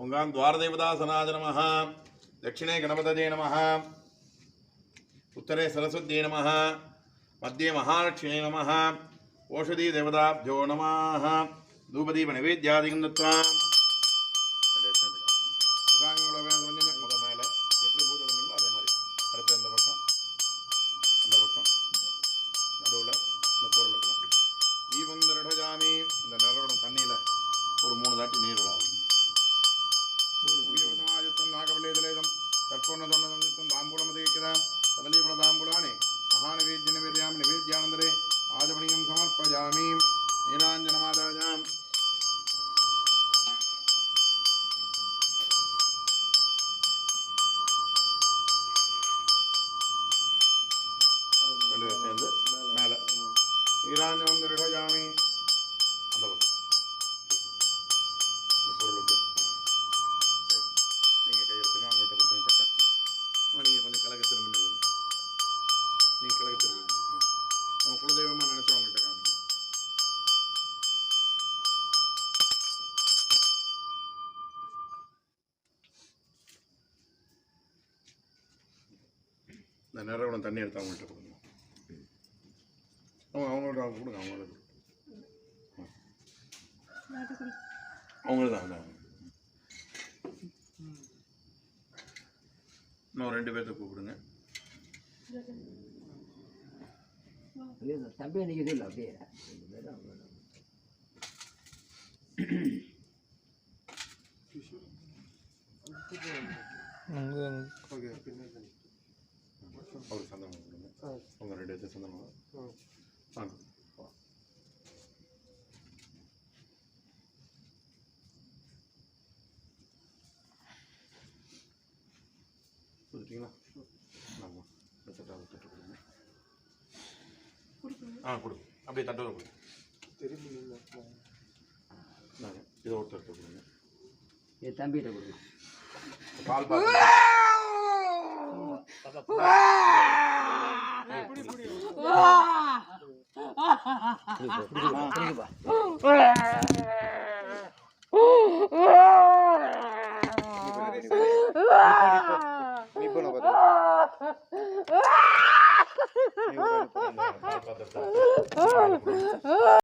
ओंगां द्वारदेवतासनाय नमः दक्षिणे गणपतये नमः उत्तरे सरस्वत्यै नमः मध्ये महालक्ष्म्यै नमः ओषधी देवताभ्यो नमः धूपदीप नैवेद्यादिकं दत्त्वा முதல் மேலே எப்படி பூஜை பண்ணீங்களோ அதே மாதிரி அடுத்த இந்த பக்கம் அந்த பக்கம் நடுவில் இந்த பொருள் வைக்கலாம். தீபம் தரடஜாமி இந்த நிறவடம் தண்ணியில் ஒரு 3 தாட்டி நீர் விடாது. யுத்தம் நாகவல்லேதலேதம் கற்பூர்ண தொன்னதம் தாம்பூலம் தேய்க்கிறாம் சதலீபல தாம்பூலானி மகாநிவேத்ய நிவேத்யாம் நிவேத்யானந்தரே ஆஜமணியம் சமர்ப்பஜாமி நீராஞ்சனமாதாஜாம். ரெண்டு பேரும் சேர்ந்து மேலே நீராஞ்சனம் திருடஜாமி அந்த பக்கம் இந்த பொருளுக்கு நீங்கள் கையெழுத்துங்க அவங்கள்ட்ட கொடுத்துங்க சட்டை. நீங்கள் கொஞ்சம் கிழக்க திரும்பி நில்லுங்க. நீங்கள் கிழக்க திரும்பி அவங்க குலதெய்வமாக நினச்சி அவங்கள்ட்ட காமிங்க. இந்த நிறவடம் தண்ணி எடுத்து அவங்கள்ட்ட கொடுங்க. அவங்கள்ட்ட அவங்க கொடுங்க. அவங்களுக்கு தான் இன்னும் 2 பேர்த்த கூப்பிடுங்க. தம்பி நிற்குது இல்லை அப்படியே அவருக்கு சந்தனம் கொடுங்க. அவங்க 2 பேர்த்து சந்தனம் வாங்க. கொடுத்தீங்களா? ஆமாம் தட்டாக தட்டு கொடுங்க. கொடுங்க அப்படியே தட்டோட கொடுங்க. இதை ஒருத்தர் கொடுங்க. என் தம்பிகிட்ட கொடுங்க. பால் பால் நீ